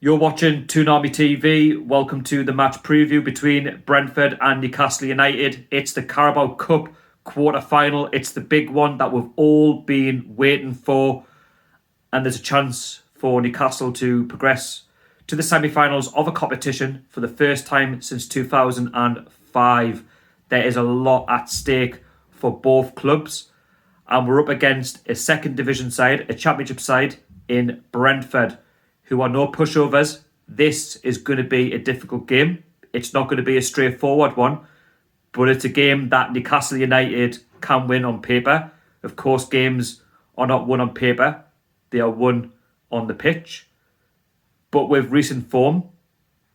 You're watching Toonami TV. Welcome to the match preview between Brentford and Newcastle United. It's the Carabao Cup quarter-final. It's the big one that we've all been waiting for. And there's a chance for Newcastle to progress to the semi-finals of a competition for the first time since 2005. There is a lot at stake for both clubs. And we're up against a second division side, a championship side in Brentford, who are no pushovers. This is going to be a difficult game. It's not going to be a straightforward one, but it's a game that Newcastle United can win on paper. Of course, games are not won on paper. They are won on the pitch. But with recent form,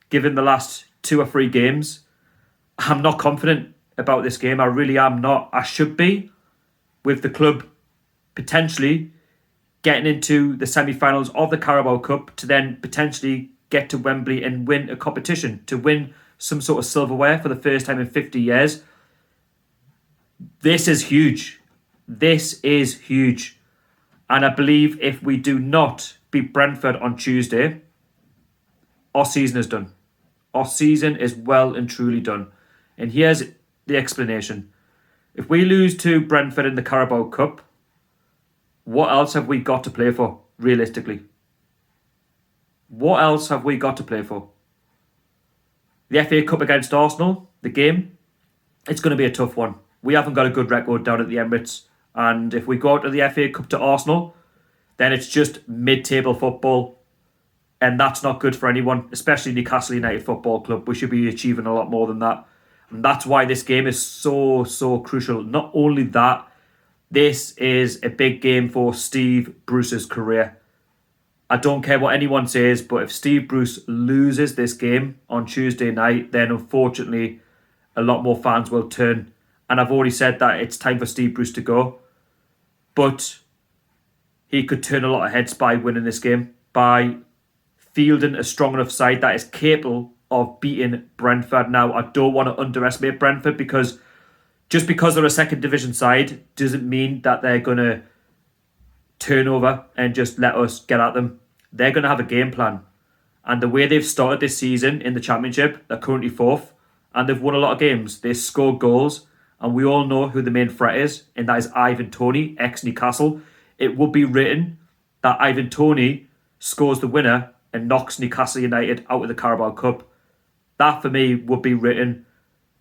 given the last 2 or 3 games, I'm not confident about this game. I really am not. I should be, with the club potentially getting into the semi-finals of the Carabao Cup to then potentially get to Wembley and win a competition, to win some sort of silverware for the first time in 50 years. This is huge. This is huge. And I believe if we do not beat Brentford on Tuesday, our season is done. Our season is well and truly done. And here's the explanation. If we lose to Brentford in the Carabao Cup, what else have we got to play for, realistically? What else have we got to play for? The FA Cup against Arsenal, the game, it's going to be a tough one. We haven't got a good record down at the Emirates. And if we go out to the FA Cup to Arsenal, then it's just mid-table football. And that's not good for anyone, especially Newcastle United Football Club. We should be achieving a lot more than that. And that's why this game is so crucial. Not only that, this is a big game for Steve Bruce's career. I don't care what anyone says, but if Steve Bruce loses this game on Tuesday night, then unfortunately a lot more fans will turn. And I've already said that it's time for Steve Bruce to go. But he could turn a lot of heads by winning this game, by fielding a strong enough side that is capable of beating Brentford. Now, I don't want to underestimate Brentford, because just because they're a second division side doesn't mean that they're going to turn over and just let us get at them. They're going to have a game plan. And the way they've started this season in the Championship, they're currently 4th, and they've won a lot of games. They scored goals, and we all know who the main threat is, and that is Ivan Toney, ex-Newcastle. It would be written that Ivan Toney scores the winner and knocks Newcastle United out of the Carabao Cup. That, for me, would be written.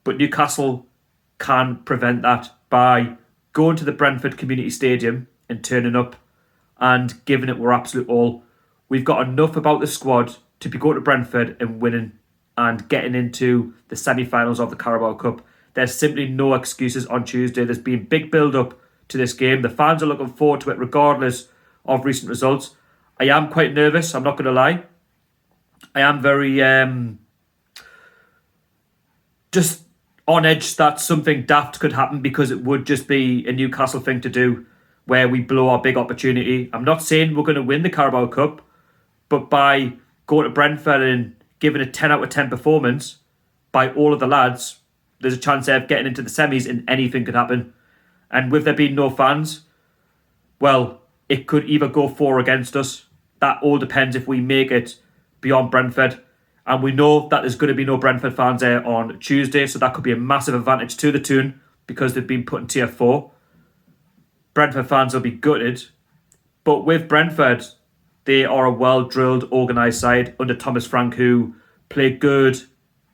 But Newcastle can prevent that by going to the Brentford Community Stadium and turning up and giving it our absolute all. We've got enough about the squad to be going to Brentford and winning and getting into the semi-finals of the Carabao Cup. There's simply no excuses on Tuesday. There's been big build-up to this game. The fans are looking forward to it regardless of recent results. I am quite nervous, I'm not going to lie. I am very just on edge that something daft could happen, because it would just be a Newcastle thing to do where we blow our big opportunity. I'm not saying we're going to win the Carabao Cup, but by going to Brentford and giving a 10 out of 10 performance by all of the lads, there's a chance of getting into the semis and anything could happen. And with there being no fans, well, it could either go for or against us. That all depends if we make it beyond Brentford. And we know that there's going to be no Brentford fans there on Tuesday, so that could be a massive advantage to the Toon, because they've been put in tier 4. Brentford fans will be gutted. But with Brentford, they are a well-drilled, organised side under Thomas Frank, who play good,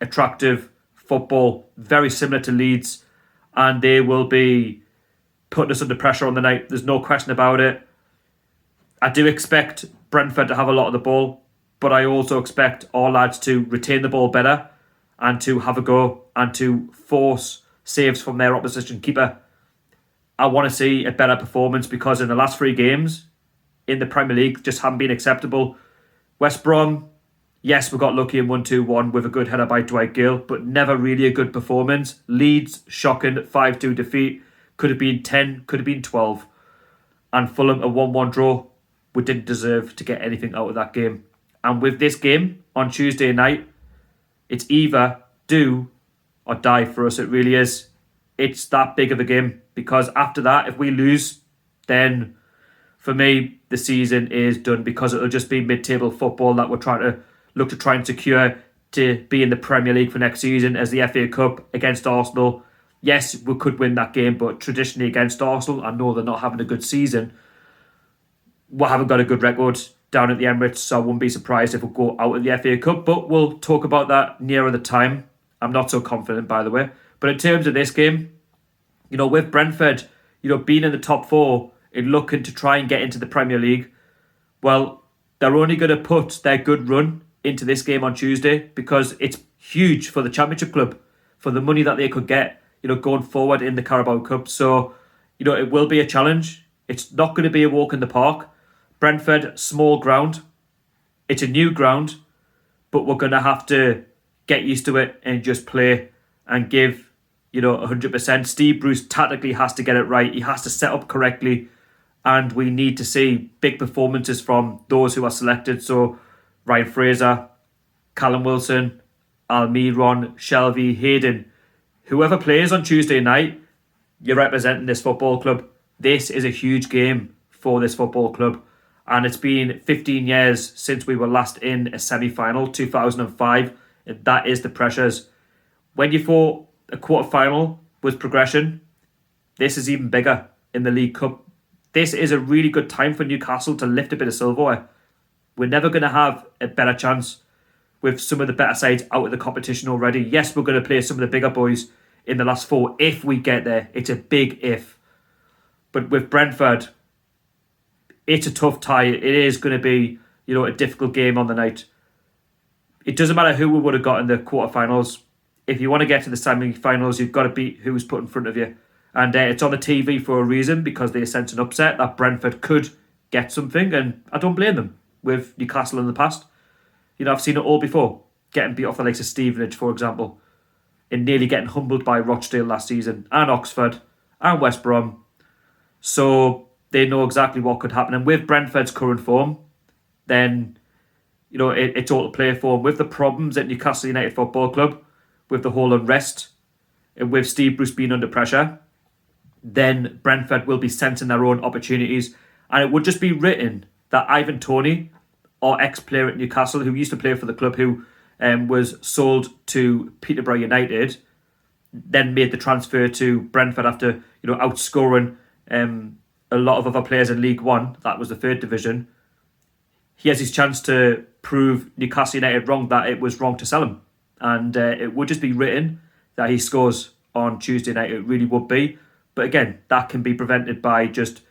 attractive football, very similar to Leeds. And they will be putting us under pressure on the night. There's no question about it. I do expect Brentford to have a lot of the ball, but I also expect our lads to retain the ball better and to have a go and to force saves from their opposition keeper. I want to see a better performance, because in the last 3 games in the Premier League just haven't been acceptable. West Brom, yes, we got lucky and won 2-1 with a good header by Dwight Gale, but never really a good performance. Leeds, shocking 5-2 defeat. Could have been 10, could have been 12. And Fulham, a 1-1 draw. We didn't deserve to get anything out of that game. And with this game on Tuesday night, it's either do or die for us. It really is. It's that big of a game, because after that, if we lose, then for me, the season is done, because it'll just be mid-table football that we're trying to look to try and secure to be in the Premier League for next season, as the FA Cup against Arsenal. Yes, we could win that game, but traditionally against Arsenal, I know they're not having a good season. We haven't got a good record down at the Emirates, so I wouldn't be surprised if we go out of the FA Cup, but we'll talk about that nearer the time. I'm not so confident, by the way. But in terms of this game, with Brentford, being in the top four and looking to try and get into the Premier League, well, they're only going to put their good run into this game on Tuesday because it's huge for the Championship club, for the money that they could get, going forward in the Carabao Cup. So, it will be a challenge. It's not going to be a walk in the park. Brentford, small ground. It's a new ground, but we're going to have to get used to it and just play and give, 100%. Steve Bruce tactically has to get it right. He has to set up correctly, and we need to see big performances from those who are selected. So Ryan Fraser, Callum Wilson, Almiron, Shelvey, Hayden. Whoever plays on Tuesday night, you're representing this football club. This is a huge game for this football club. And it's been 15 years since we were last in a semi-final, 2005. And that is the pressures. When you thought a quarter-final was progression, this is even bigger in the League Cup. This is a really good time for Newcastle to lift a bit of silverware. We're never going to have a better chance with some of the better sides out of the competition already. Yes, we're going to play some of the bigger boys in the last four if we get there. It's a big if. But with Brentford, it's a tough tie. It is going to be, a difficult game on the night. It doesn't matter who we would have got in the quarterfinals. If you want to get to the semi-finals, you've got to beat who's put in front of you. And it's on the TV for a reason, because they sense an upset that Brentford could get something, and I don't blame them with Newcastle in the past. I've seen it all before. Getting beat off the likes of Stevenage, for example, and nearly getting humbled by Rochdale last season, and Oxford, and West Brom. So they know exactly what could happen. And with Brentford's current form, then, it's all to play for. With the problems at Newcastle United Football Club, with the whole unrest, and with Steve Bruce being under pressure, then Brentford will be sensing their own opportunities. And it would just be written that Ivan Toney, our ex-player at Newcastle, who used to play for the club, who was sold to Peterborough United, then made the transfer to Brentford after, outscoring a lot of other players in League One. That was the third division. He has his chance to prove Newcastle United wrong, that it was wrong to sell him. And it would just be written that he scores on Tuesday night. It really would be. But again, that can be prevented by just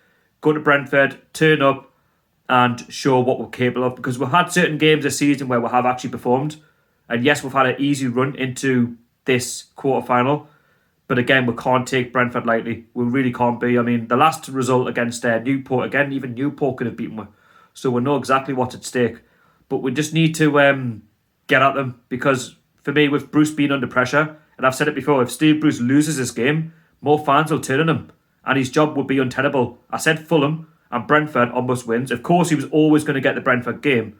go to Brentford, turn up and show what we're capable of. Because we've had certain games this season where we have actually performed. And yes, we've had an easy run into this quarter-final. But again, we can't take Brentford lightly. We really can't be. I mean, the last result against Newport, again, even Newport could have beaten us. So we know exactly what's at stake. But we just need to get at them. Because for me, with Bruce being under pressure, and I've said it before, if Steve Bruce loses this game, more fans will turn on him. And his job would be untenable. I said Fulham and Brentford are must-wins. Of course, he was always going to get the Brentford game.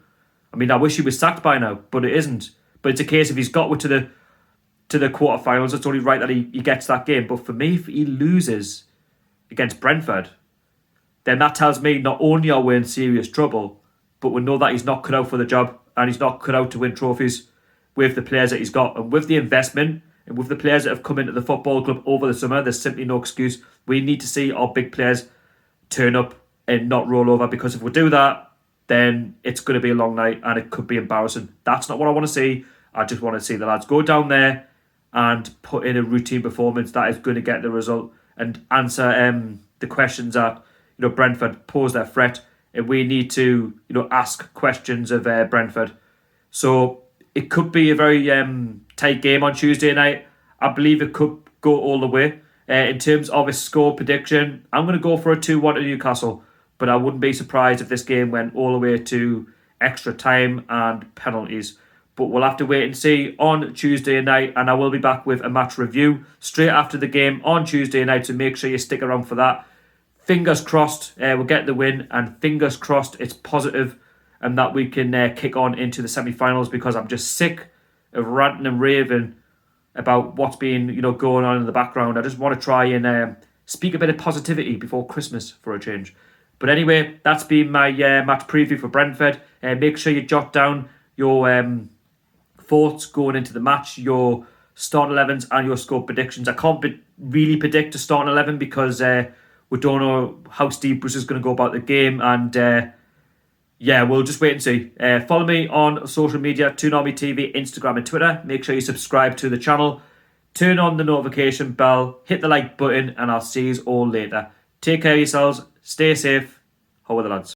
I mean, I wish he was sacked by now, but it isn't. But it's a case if he's got to the quarterfinals, it's only right that he gets that game. But for me, if he loses against Brentford, then that tells me not only are we in serious trouble, but we know that he's not cut out for the job and he's not cut out to win trophies with the players that he's got. And with the investment and with the players that have come into the football club over the summer, there's simply no excuse. We need to see our big players turn up and not roll over, because if we do that, then it's going to be a long night and it could be embarrassing. That's not what I want to see. I just want to see the lads go down there and put in a routine performance that is going to get the result and answer the questions that Brentford pose their threat, and we need to ask questions of Brentford. So it could be a very tight game on Tuesday night. I believe it could go all the way. In terms of a score prediction, I'm going to go for a 2-1 to Newcastle, but I wouldn't be surprised if this game went all the way to extra time and penalties. But we'll have to wait and see on Tuesday night, and I will be back with a match review straight after the game on Tuesday night, so make sure you stick around for that. Fingers crossed we'll get the win, and fingers crossed it's positive and that we can kick on into the semi-finals, because I'm just sick of ranting and raving about what's been going on in the background. I just want to try and speak a bit of positivity before Christmas for a change. But anyway, that's been my match preview for Brentford. Make sure you jot down your thoughts going into the match, your starting 11s and your score predictions. I can't really predict a starting 11 because we don't know how Steve Bruce is going to go about the game, and yeah, we'll just wait and see. Follow me on social media, Toon Army TV, Instagram and Twitter. Make sure you subscribe to the channel. Turn on the notification bell, hit the like button, and I'll see you all later. Take care of yourselves, stay safe. How are the lads?